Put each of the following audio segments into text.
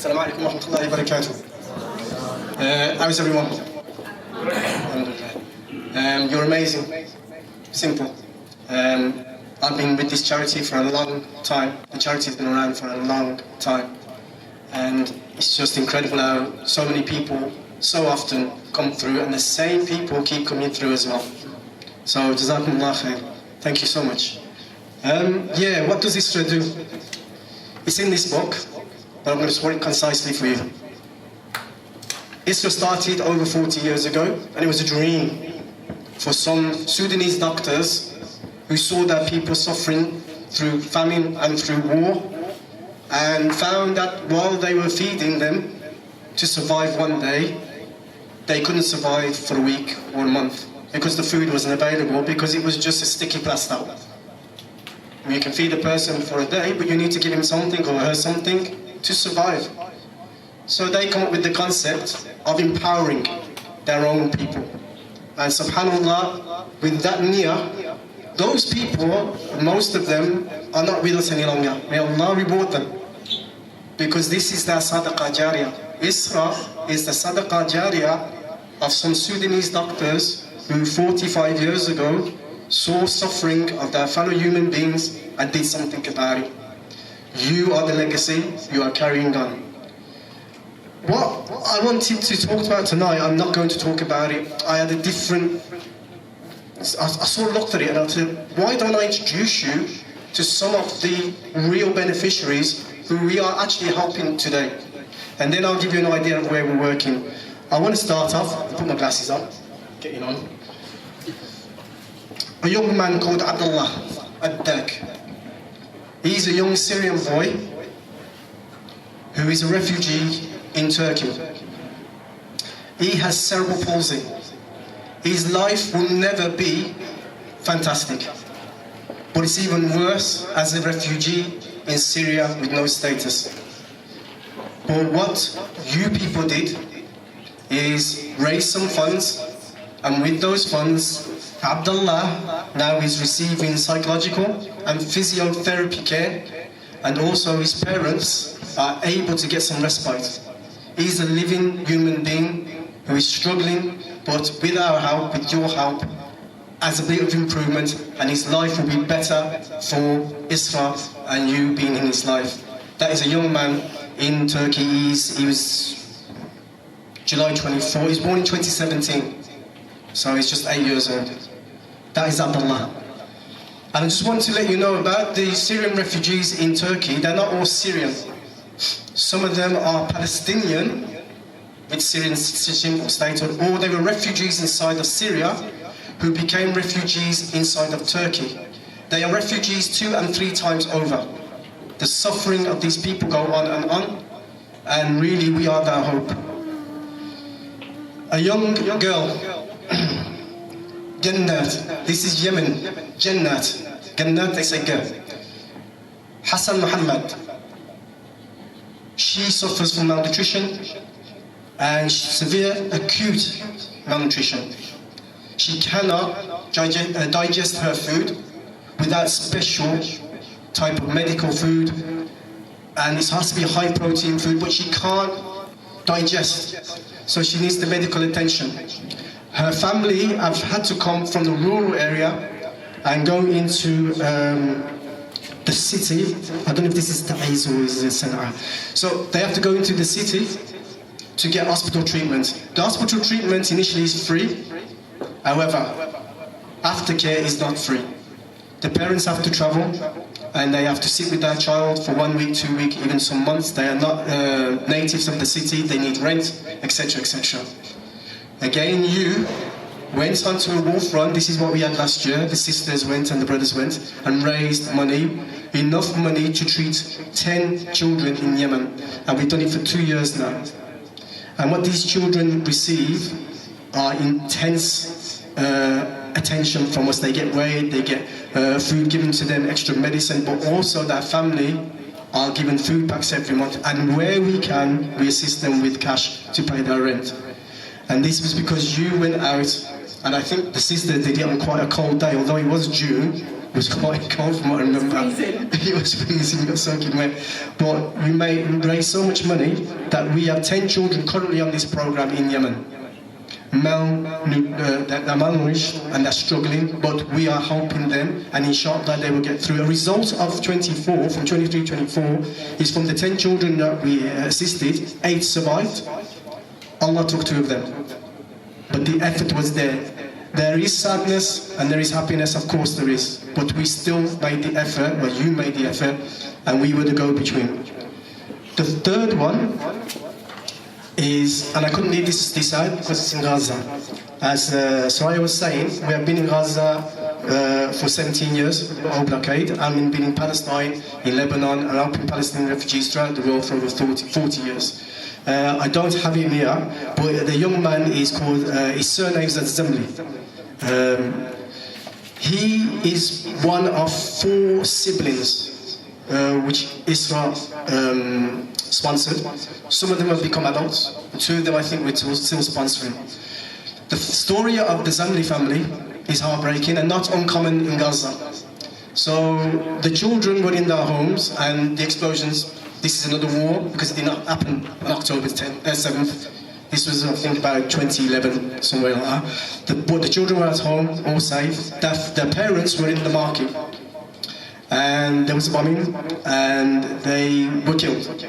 Assalamu alaikum wa rahmatullahi wa barakatuh. How is everyone? You're amazing. Simple. I've been with this charity for a long time. The charity's been around for a long time. And it's just incredible how so many people so often come through, and the same people keep coming through as well. So, Jazakumullah khair. Thank you so much. What does ISRA do? It's in this book, but I'm going to sort it concisely for you. ISRA started over 40 years ago, and it was a dream for some Sudanese doctors who saw their people suffering through famine and through war, and found that while they were feeding them to survive one day, they couldn't survive for a week or a month because the food wasn't available, because it was just a sticky plaster. You can feed a person for a day, but you need to give him something or her something to survive. So they come up with the concept of empowering their own people. And subhanAllah, with that niyyah, those people, most of them, are not with us any longer. May Allah reward them. Because this is their sadaqah jariyah. ISRA is the sadaqah jariyah of some Sudanese doctors who 45 years ago saw suffering of their fellow human beings and did something about it. You are the legacy you are carrying on. What I wanted to talk about tonight, I'm not going to talk about it. I had a different... I sort of looked at it and I said, why don't I introduce you to some of the real beneficiaries who we are actually helping today? And then I'll give you an idea of where we're working. I want to start off, I'll put my glasses on, getting on. A young man called Abdullah Ad-Dak. He's a young Syrian boy who is a refugee in Turkey. He has cerebral palsy. His life will never be fantastic, but it's even worse as a refugee in Syria with no status. But what you people did is raise some funds, and with those funds, Abdullah now is receiving psychological and physiotherapy care, and also his parents are able to get some respite. He's a living human being who is struggling, but with our help, with your help, as a bit of improvement, and his life will be better for ISRA and you being in his life. That is a young man in Turkey. He was July 24, he was born in 2017, so he's just 8 years old. That is Abdullah. And I just want to let you know about the Syrian refugees in Turkey. They're not all Syrian. Some of them are Palestinian with Syrian citizenship or statehood, or they were refugees inside of Syria who became refugees inside of Turkey. They are refugees 2 and 3 times over. The suffering of these people go on, and really we are their hope. A young girl, Jannat, this is Yemen, Jannat, Jannat they say girl. Hassan Mohammed, she suffers from malnutrition and severe acute malnutrition. She cannot digest her food without special type of medical food, and it has to be high protein food, but she can't digest, so she needs the medical attention. Her family have had to come from the rural area and go into the city. I don't know if this is Ta'iz or is it Sana'a. So they have to go into the city to get hospital treatment. The hospital treatment initially is free. However, aftercare is not free. The parents have to travel and they have to sit with their child for 1 week, 2 weeks, even some months. They are not natives of the city, they need rent, etc., etc. Again, you went onto a wolf run. This is what we had last year. The sisters went and the brothers went and raised money, enough money to treat 10 children in Yemen. And we've done it for 2 years now. And what these children receive are intense attention from us. They get weighed, they get food given to them, extra medicine, but also their family are given food packs every month. And where we can, we assist them with cash to pay their rent. And this was because you went out, and I think the sister did it on quite a cold day, although it was June, It was quite cold from what I remember. It was freezing, it was soaking wet. But we raised so much money that we have 10 children currently on this program in Yemen. They're malnourished and they're struggling, but we are helping them, and inshallah they will get through. A result of 24, from 23 to 24, is from the 10 children that we assisted, 8 survived. Allah took 2 of them. But the effort was there. There is sadness and there is happiness, of course there is. But we still made the effort, well you made the effort, and we were the go-between. The third one is, and I couldn't leave this out because it's in Gaza. As Soraya was saying, we have been in Gaza for 17 years, the whole blockade. I've been in Palestine, in Lebanon, and helping Palestinian refugees throughout the world for over 40 years. I don't have him here, but the young man is called, his surname is Zamli. He is one of 4 siblings which ISRA sponsored. Some of them have become adults, 2 of them I think we're still sponsoring. The story of the Zamli family is heartbreaking and not uncommon in Gaza. So the children were in their homes and the explosions. This is another war because it did not happen on October 7th. This was, I think, about 2011, somewhere like that. But the children were at home, all safe. Their parents were in the market. And there was a bombing, and they were killed.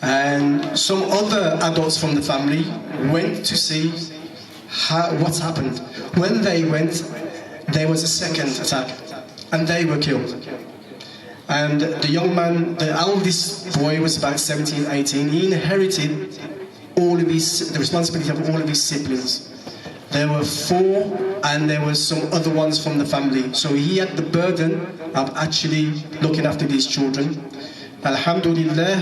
And some other adults from the family went to see what's happened. When they went, there was a second attack, and they were killed. And the young man, the eldest boy was about 17, 18, he inherited all of the responsibility of all of his siblings. There were 4 and there were some other ones from the family. So he had the burden of actually looking after these children. Alhamdulillah,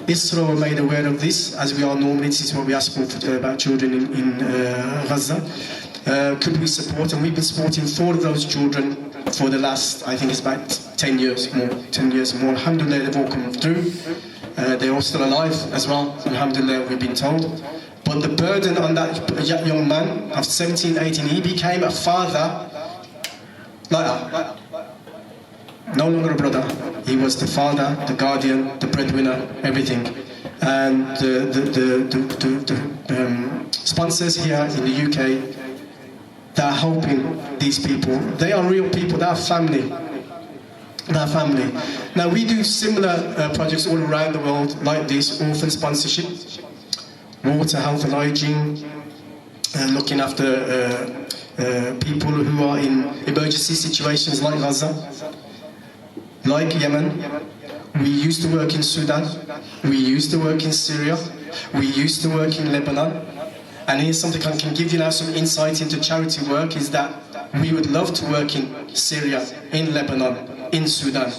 ISRA were made aware of this, as we are normally. This is what we ask for about children in Gaza. Could we support? And we've been supporting 4 of those children for the last, I think it's about 10 years more. 10 years more. Alhamdulillah, they've all come through. They're all still alive as well, alhamdulillah, we've been told. But the burden on that young man of 17, 18, he became a father like that. No longer a brother. He was the father, the guardian, the breadwinner, everything. And the sponsors here in the UK, they're helping these people. They are real people, they are family. Their family. Now we do similar projects all around the world like this: orphan sponsorship, water, health and hygiene, looking after people who are in emergency situations like Gaza, like Yemen. We used to work in Sudan, we used to work in Syria, we used to work in Lebanon. And here's something I can give you now some insight into charity work, is that we would love to work in Syria, in Lebanon, in Sudan.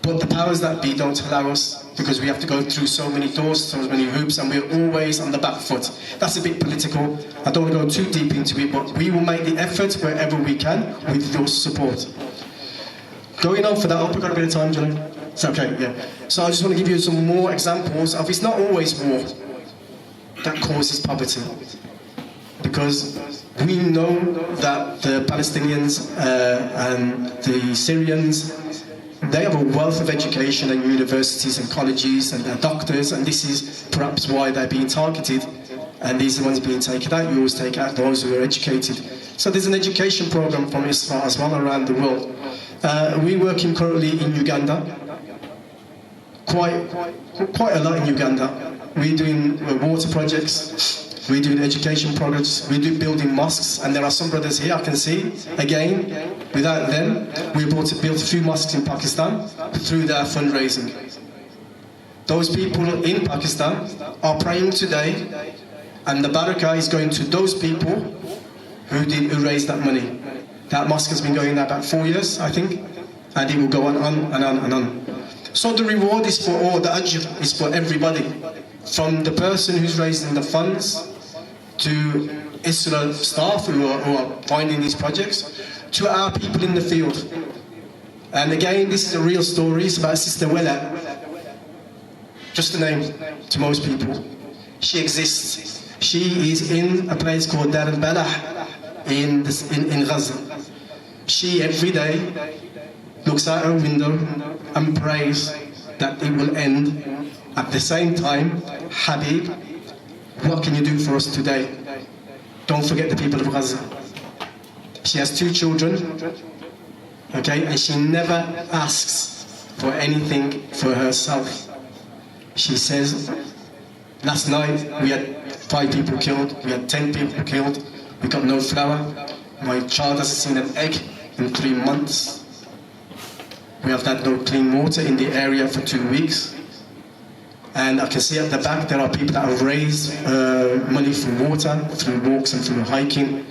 But the powers that be don't allow us, because we have to go through so many doors, so many hoops, and we're always on the back foot. That's a bit political. I don't want to go too deep into it, but we will make the effort wherever we can with your support. Going on for that, I hope we've got a bit of time, Johnny. It's okay, yeah. So I just want to give you some more examples of, it's not always war that causes poverty. Because we know that the Palestinians and the Syrians, they have a wealth of education and universities and colleges and doctors, and this is perhaps why they're being targeted, and these are the ones being taken out. You always take out those who are educated. So there's an education program from ISRA as well around the world. We're working currently in Uganda, quite a lot in Uganda. We're doing water projects, we're doing education projects, we do building mosques, and there are some brothers here I can see, again, without them, we built a few mosques in Pakistan through their fundraising. Those people in Pakistan are praying today, and the barakah is going to those people who raised that money. That mosque has been going there about 4 years, I think, and it will go on and on and on. So the reward is for all, the ajr is for everybody. From the person who's raising the funds, to ISRA staff who are finding these projects, to our people in the field. And again, this is a real story. It's about Sister Wella. Just a name to most people. She exists. She is in a place called Dar al-Balah in Gaza. She every day looks out her window and prays that it will end. At the same time, Habib, what can you do for us today? Don't forget the people of Gaza. She has 2 children, okay, and she never asks for anything for herself. She says, last night we had 5 people killed, we had 10 people killed, we got no flour, my child hasn't seen an egg in 3 months. We have had no clean water in the area for 2 weeks. And I can see at the back there are people that have raised money for water, through walks and through hiking.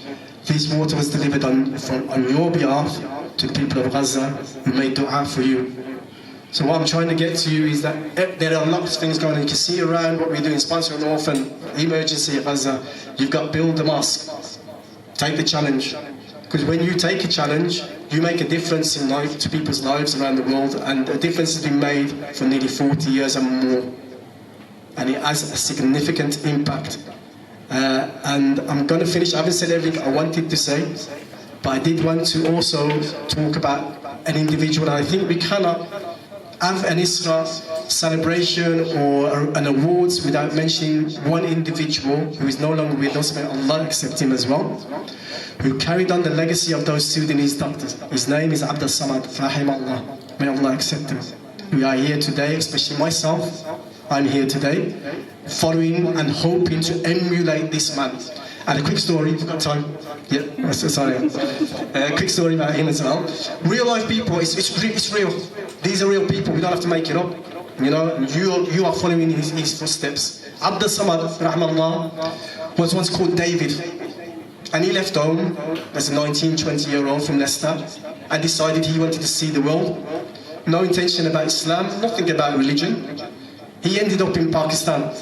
This water was delivered on your behalf to the people of Gaza who made dua for you. So what I'm trying to get to you is that there are lots of things going on. You can see around what we're doing, sponsor an orphan, emergency at Gaza. You've got build the mosque. Take the challenge. Because when you take a challenge, you make a difference in life to people's lives around the world, and a difference has been made for nearly 40 years and more. And it has a significant impact. And I'm going to finish. I haven't said everything I wanted to say, but I did want to also talk about an individual. And I think we cannot have an ISRA celebration or an awards without mentioning one individual who is no longer with us. May Allah accept him as well, who carried on the legacy of those Sudanese doctors. His name is Abdul Samad, rahimahullah. May Allah accept him. We are here today, especially myself. I'm here today, following and hoping to emulate this man. And a quick story, if you've got time. Yeah, sorry. A quick story about him as well. Real life people, it's real. These are real people, we don't have to make it up. You know, you are following his footsteps. Abdul Samad, rahmallah, was once called David. And he left home as a 19, 20-year-old from Leicester and decided he wanted to see the world. No intention about Islam, nothing about religion. He ended up in Pakistan.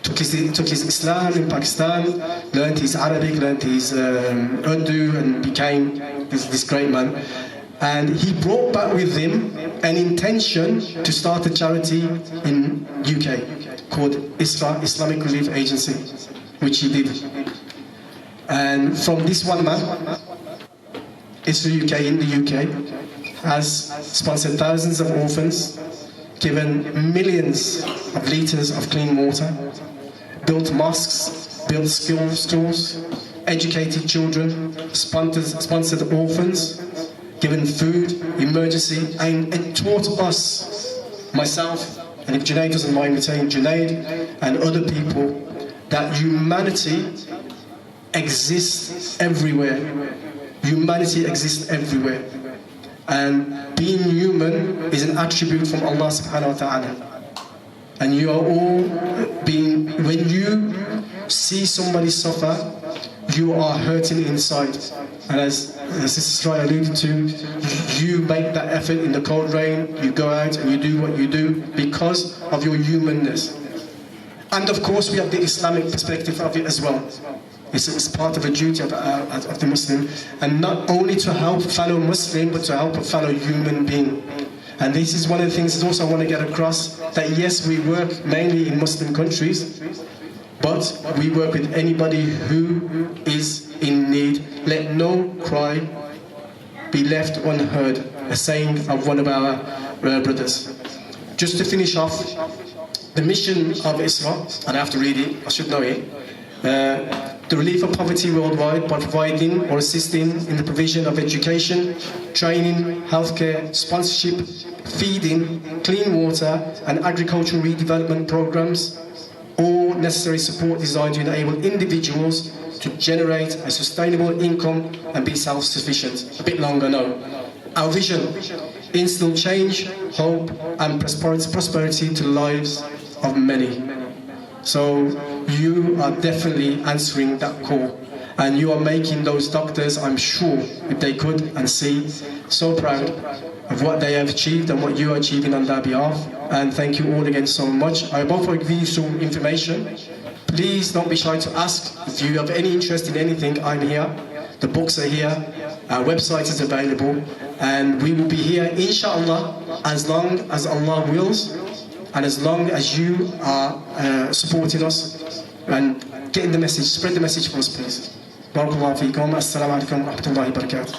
Took his Islam in Pakistan, learned his Arabic, learned his Urdu, and became this great man. And he brought back with him an intention to start a charity in UK called ISRA, Islamic Relief Agency, which he did. And from this one man, ISRA UK in the UK has sponsored thousands of orphans, given millions of litres of clean water, built mosques, built schools, educated children, sponsored orphans, given food, emergency, and taught us, myself, and if Junaid doesn't mind me saying, Junaid and other people, that humanity exists everywhere. Humanity exists everywhere. And being human is an attribute from Allah subhanahu wa ta'ala. And you are all when you see somebody suffer, you are hurting inside. And as Sister Sri alluded to, you make that effort in the cold rain, you go out and you do what you do because of your humanness. And of course we have the Islamic perspective of it as well. It's part of a duty of the Muslim, and not only to help fellow Muslim, but to help a fellow human being. And this is one of the things that also I want to get across, that yes, we work mainly in Muslim countries, but we work with anybody who is in need. Let no cry be left unheard, a saying of one of our brothers. Just to finish off, the mission of ISRA, and I have to read it, I should know it, the relief of poverty worldwide by providing or assisting in the provision of education, training, healthcare, sponsorship, feeding, clean water and agricultural redevelopment programs, all necessary support designed to enable individuals to generate a sustainable income and be self-sufficient. A bit longer, no. Our vision, instill change, hope and prosperity to the lives of many. So you are definitely answering that call, and you are making those doctors, I'm sure, if they could and see, so proud of what they have achieved and what you are achieving on their behalf. And thank you all again so much. I hope I give you some information. Please don't be shy to ask. If you have any interest in anything, I'm here. The books are here. Our website is available. And we will be here, inshallah, as long as Allah wills. And as long as you are supporting us and getting the message, spread the message for us, please. بارك الله فيكم. السلام عليكم ورحمة الله وبركاته.